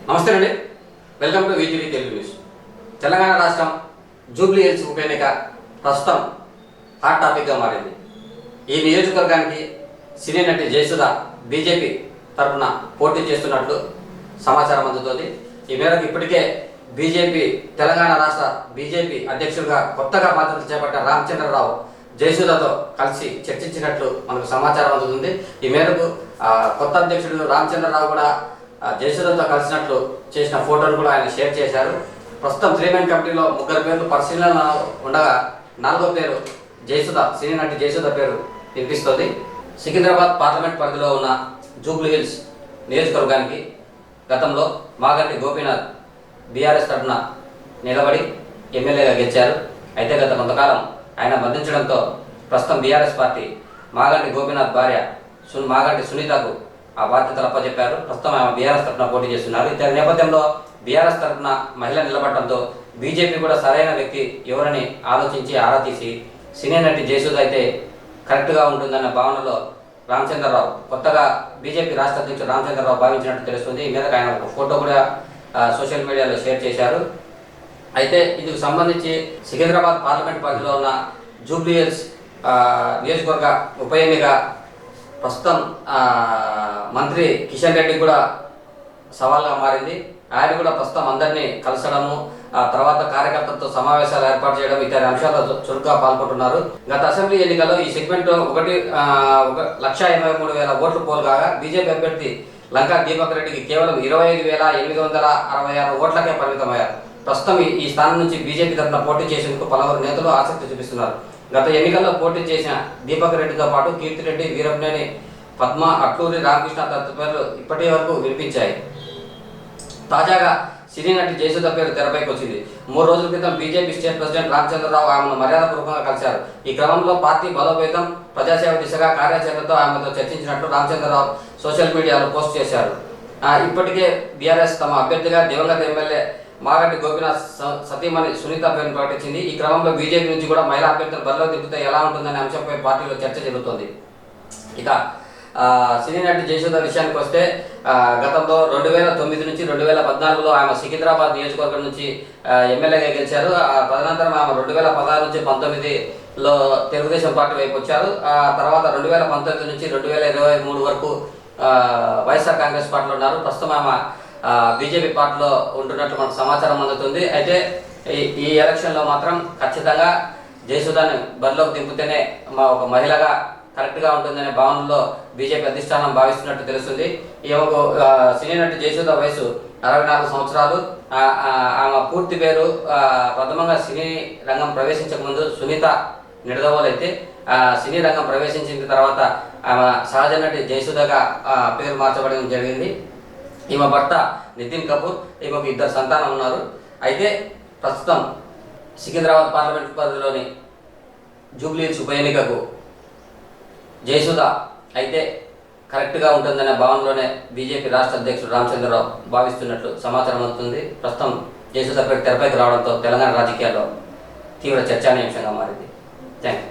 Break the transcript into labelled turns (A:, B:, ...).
A: నమస్తే అండి, welcome to VTV Telugu news. Telangana రాష్ట్రం జూబ్లీ హిల్స్ ఉప ఎన్నిక ప్రస్తుతం హాట్ టాపిక్గా మారింది. ఈ నియోజకవర్గానికి సినీ నటి జయసుధ బీజేపీ తరఫున పోటీ చేస్తున్నట్లు సమాచారం అందుతోంది. ఈ మేరకు ఇప్పటికే బీజేపీ తెలంగాణ రాష్ట్ర బీజేపీ అధ్యక్షుడిగా కొత్తగా బాధ్యతలు చేపట్టిన రామచంద్రరావు జయసుధతో కలిసి చర్చించినట్లు మనకు సమాచారం అందుతుంది. ఈ మేరకు కొత్త అధ్యక్షుడు రామచంద్రరావు కూడా జయసుధతో కలిసినట్లు చేసిన ఫోటోను కూడా ఆయన షేర్ చేశారు. ప్రస్తుతం 3 మెన్ కమిటీలో 3 పేర్లు పరిశీలన ఉండగా 4వ పేరు జయసుధ, సినీ నటి జయసుధ పేరు వినిపిస్తోంది. సికింద్రాబాద్ పార్లమెంట్ పరిధిలో ఉన్న జూబ్లీ హిల్స్ నియోజకవర్గానికి గతంలో మాగంటి గోపీనాథ్ బీఆర్ఎస్ తరఫున నిలబడి ఎమ్మెల్యేగా గెలిచారు. అయితే గత కొంతకాలం ఆయన బంధించడంతో ప్రస్తుతం బీఆర్ఎస్ పార్టీ మాగంటి గోపీనాథ్ భార్య మాగంటి సునీతకు ఆ బాధ్యతలు అప్పచెప్పారు. ప్రస్తుతం ఆమె బీఆర్ఎస్ తరఫున పోటీ చేస్తున్నారు. ఇతర నేపథ్యంలో బీఆర్ఎస్ తరఫున మహిళ నిలబడటంతో బీజేపీ కూడా సరైన వ్యక్తి ఎవరని ఆలోచించి ఆరా తీసి సినీ నటి జయసుధ అయితే కరెక్ట్గా ఉంటుందన్న భావనలో రామచంద్రరావు, కొత్తగా బీజేపీ రాష్ట్ర అధ్యక్షుడు రామచంద్రరావు భావించినట్టు తెలుస్తుంది. ఈ మేరకు ఆయన ఒక ఫోటో కూడా సోషల్ మీడియాలో షేర్ చేశారు. అయితే ఇందుకు సంబంధించి సికింద్రాబాద్ పార్లమెంట్ పరిధిలో ఉన్న జూబ్లీ హిల్స్ నియోజకవర్గ ఉప ఎన్నిక ప్రస్తుతం మంత్రి కిషన్ రెడ్డి కూడా సవాల్గా మారింది. ఆయన కూడా ప్రస్తుతం అందరినీ కలసడము, తర్వాత కార్యకర్తలతో సమావేశాలు ఏర్పాటు చేయడం ఇతర అంశాలతో చురుగ్గా పాల్గొంటున్నారు. గత అసెంబ్లీ ఎన్నికల్లో ఈ సెగ్మెంట్ 1,83,000 ఓట్లు పోలు కాగా బీజేపీ అభ్యర్థి లంకా దీపక్ రెడ్డికి కేవలం 25,866 ఓట్లకే పరిమితమయ్యారు. ప్రస్తుతం ఈ స్థానం నుంచి బీజేపీ తరఫున పోటీ చేసేందుకు పలువురు నేతలు ఆసక్తి చూపిస్తున్నారు. గత ఎన్నికల్లో పోటీ చేసిన దీపక్ రెడ్డితో పాటు కీర్తిరెడ్డి, వీరభనేని పద్మ, అట్లూరి రామకృష్ణ తదితరులు ఇప్పటి వరకు వినిపించాయి. తాజాగా సినీ నటి జయసుధ పేరు తెరపైకి వచ్చింది. 3 రోజుల క్రితం బీజేపీ స్టేట్ ప్రెసిడెంట్ రామచంద్రరావు ఆమెను మర్యాదపూర్వకంగా కలిశారు. ఈ క్రమంలో పార్టీ బలోపేతం, ప్రజాసేవ దిశగా కార్యాచరణతో ఆమెతో చర్చించినట్లు రామచంద్రరావు సోషల్ మీడియాలో పోస్ట్ చేశారు. ఇప్పటికే బీఆర్ఎస్ తమ అభ్యర్థిగా దివంగత ఎమ్మెల్యే మాగంటి గోపీనాథ్ సతీమణి సునీత పేరును ప్రకటించింది. ఈ క్రమంలో బీజేపీ నుంచి కూడా మహిళా అభ్యర్థులు బరిలో దింపితే ఎలా ఉంటుందనే అంశంపై పార్టీలో చర్చ జరుగుతోంది. ఇక సినీ నటి జయసుధ విషయానికి వస్తే గతంలో 2009 నుంచి 2014లో ఆమె సికింద్రాబాద్ నియోజకవర్గం నుంచి ఎమ్మెల్యేగా గెలిచారు. తదనంతరం ఆమె 2016 నుంచి 2019లో తెలుగుదేశం పార్టీ వైపు వచ్చారు. తర్వాత 2019 నుంచి 2023 వరకు వైఎస్ఆర్ కాంగ్రెస్ పార్టీలో ఉన్నారు. ప్రస్తుతం ఆమె బీజేపీ పార్టీలో ఉంటున్నట్లు మనకు సమాచారం అందుతుంది. అయితే ఈ ఎలక్షన్లో మాత్రం ఖచ్చితంగా జయసుధని బరిలోకి దింపితేనే ఒక మహిళగా కరెక్ట్గా ఉంటుందనే భావనలో బీజేపీ అధిష్టానం భావిస్తున్నట్టు తెలుస్తుంది. ఈమెకు సినీ నటి జయసుధ వయసు 64 సంవత్సరాలు. ఆమె పూర్తి పేరు ప్రథమంగా సినీ రంగం ప్రవేశించక ముందు సునీత నిడదవోలు అయితే సినీ రంగం ప్రవేశించిన తర్వాత ఆమె సహజ నటి జయసుధగా పేరు మార్చబడడం జరిగింది. ఈమె భర్త నితిన్ కపూర్, ఈమెకు 2 సంతానం ఉన్నారు. అయితే ప్రస్తుతం సికింద్రాబాద్ పార్లమెంట్ పరిధిలోని జూబ్లీ హిల్స్ ఉప ఎన్నికకు జయసుధ అయితే కరెక్ట్గా ఉంటుందనే భావనలోనే బీజేపీ రాష్ట్ర అధ్యక్షుడు రామచంద్రరావు భావిస్తున్నట్లు సమాచారం అందుతుంది. ప్రస్తుతం జయసుధ తెరపైకి రావడంతో తెలంగాణ రాజకీయాల్లో తీవ్ర చర్చానీయాంశంగా మారింది. Thank you.